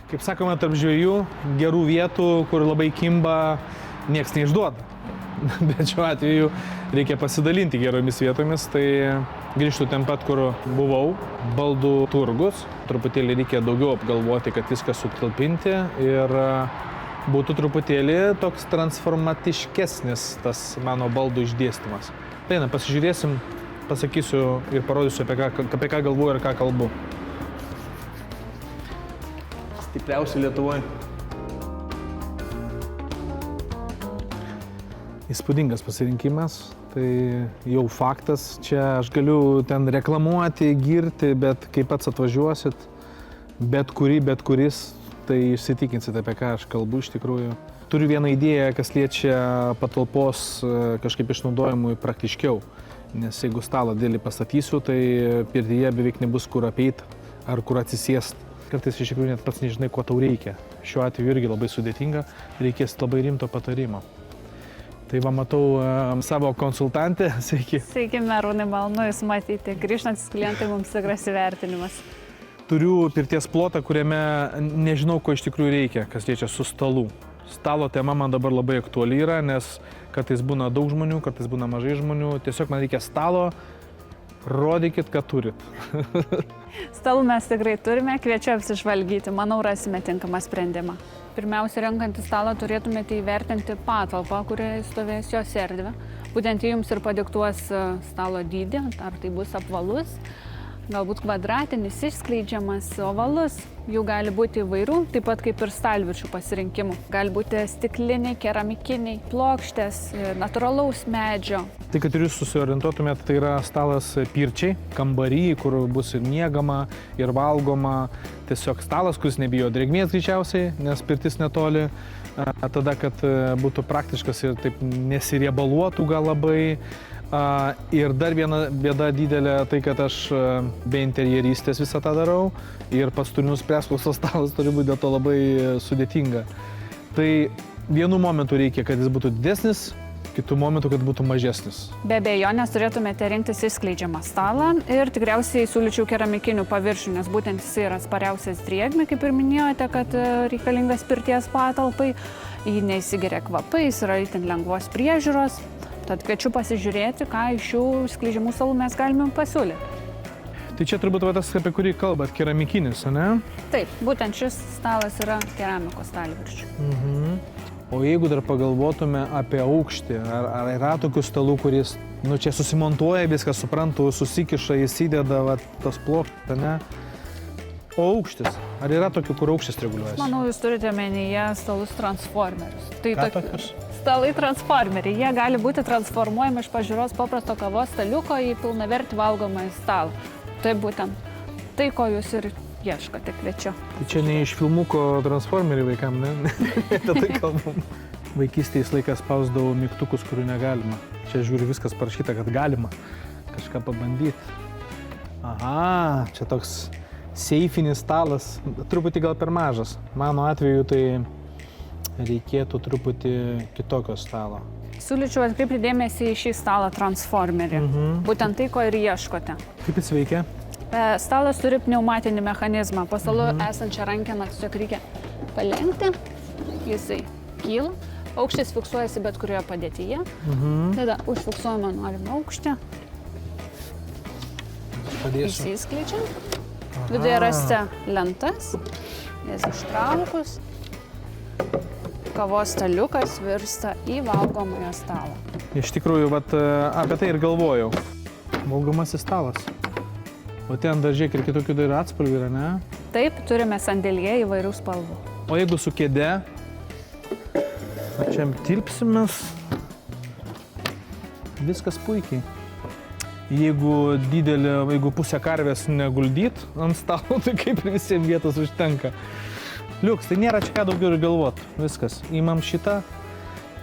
Kaip sakoma, tarp žvejų gerų vietų, kur labai kimba, nieks neišduoda. Bet šiuo atveju reikia pasidalinti geromis vietomis, tai grįžtu ten pat, kur buvau, baldų turgus. Truputėlį reikia daugiau apgalvoti, kad viską sutalpinti ir būtų truputėlį toks transformatiškesnis tas mano baldų išdėstymas. Tai pasižiūrėsim, pasakysiu ir parodysiu, apie ką galvoju ir ką kalbu. Stipriausi Lietuvoje. Įspūdingas pasirinkimas, tai jau faktas. Čia aš galiu ten reklamuoti, girti, bet kai pats atvažiuosit, bet kuris, tai įsitikinsit, apie ką aš kalbu iš tikrųjų. Turiu vieną idėją, kas liečia patalpos kažkaip išnaudojimui praktiškiau. Nes jeigu stalą dėlį pastatysiu, tai pirtyje beveik nebus kur apeit ar kur atsisėst. Kartais iš tikrųjų net pats nežinai, ko tau reikia. Šiuo atveju irgi labai sudėtinga, reikės labai rimto patarimo. Tai va, matau savo konsultantę, sveiki. Sveiki, Merūnai, malonu Jūs matyti. Grįžtantis klientai mums tikras įvertinimas. Turiu pirties plotą, kuriame nežinau, ko iš tikrųjų reikia, kas liečia su stalu. Stalo tema man dabar labai aktuali yra, nes kartais būna daug žmonių, kartais būna mažai žmonių. Tiesiog man reikia stalo, rodykit, ką turit. Stalų mes tikrai turime, kviečiu apsižvalgyti, manau rasime tinkamą sprendimą. Pirmiausia, renkantį stalą turėtumėte įvertinti patalpą, kurioje stovės jos erdvę. Būtent jums ir padiktuos stalo dydį, ar tai bus apvalus, galbūt kvadratinis, išskleidžiamas, ovalus. Jų gali būti įvairių, taip pat kaip ir stalviršių pasirinkimų. Gali būti stikliniai, keramikiniai, plokštės, natūralaus medžio. Tai, kad ir jūs susiorientuotumėt, tai yra stalas pirčiai, kambary, kur bus ir miegama, ir valgoma. Tiesiog stalas, kuris nebijo drėgmės greičiausiai, nes pirtis netoli. Tada, kad būtų praktiškas ir taip nesiriebaluotų gal labai. Ir dar viena bėda didelė, tai kad aš be interjeristės visą tą darau ir pats turiu nuspręsti, koks tas stalas turi būti, dėl to labai sudėtinga. Tai vienu momentu reikia, kad jis būtų didesnis, kitų momentų, kad būtų mažesnis. Be abejonės turėtumėte rinktis išskleidžiamą stalą ir tikriausiai siūlyčiau keramikinių paviršių, nes būtent jis yra atspariausias drėgmei, kaip ir minėjote, kad reikalingas pirties patalpai, jį neįsigeria kvapai, jis yra itin lengvos priežiūros. Tad kviečiu pasižiūrėti, ką iš šių skleidžiamų stalų mes galime pasiūlyti. Tai čia turbūt tas, apie kurį kalbat, keramikinis, ne? Taip, būtent šis stalas yra keramikos stalviršių. O jeigu dar pagalvotume apie aukštį, ar yra tokių stalų, kuris, čia susimontuoja, viską suprantu, susikiša, įsideda, tas plokštė, ne? O aukštis? Ar yra tokių, kur aukštis reguliuojasi? Manau, jūs turite menyje stalus transformerius. Ką tokius? Stalai transformeriai. Jie gali būti transformuojami iš pažiūros paprasto kavos staliuko į pilnavertį valgomąjį stalą. Tai būtent tai, ko jūs ir ieškote, kviečiu. Tai čia ne iš filmuko transformeriai vaikam, ne? Tai kalbam. Vaikystėje laikas spausdavau mygtukus, kurių negalima. Čia žiūriu, viskas parašyta, kad galima kažką pabandyti. Aha, čia toks seifinis stalas, truputį gal per mažas. Mano atveju tai reikėtų truputį kitokio stalo. Siūlyčiau atkreipti dėmesį į šį stalą transformerį. Būtent tai, ko ir ieškote. Kaip jis veikia? Stalas turi pneumatinį mechanizmą. Po stalu esančią rankeną tiesiog reikia palenkti, jisai kyla. Aukštis fiksuojasi bet kurioje padėtyje. Tada užfiksuojame norimą aukštį. Padėsiu. Įsiskleidžia. Viduje rasite lentas, jas ištraukus. Kavos staliukas virsta į valgomąją stalą. Iš tikrųjų, apie tai ir galvojau. Valgomasis stalas. O ten dar žiūrėk ir kitokių dar atspalvių yra, ne? Taip, turime sandėlyje įvairių spalvų. O jeigu su kėde, čia tilpsimės, viskas puikiai. Jeigu pusę karvės neguldyt ant stalo, tai kaip ir visiems vietos užtenka. Liuks, tai nėra čia ką daugiau ir galvot. Viskas, imam šitą.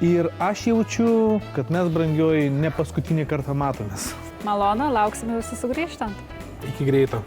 Ir aš jaučiu, kad mes, brangioji, ne paskutinį kartą matomės. Malonu, lauksime jūsų sugrįžtant. Iki greito.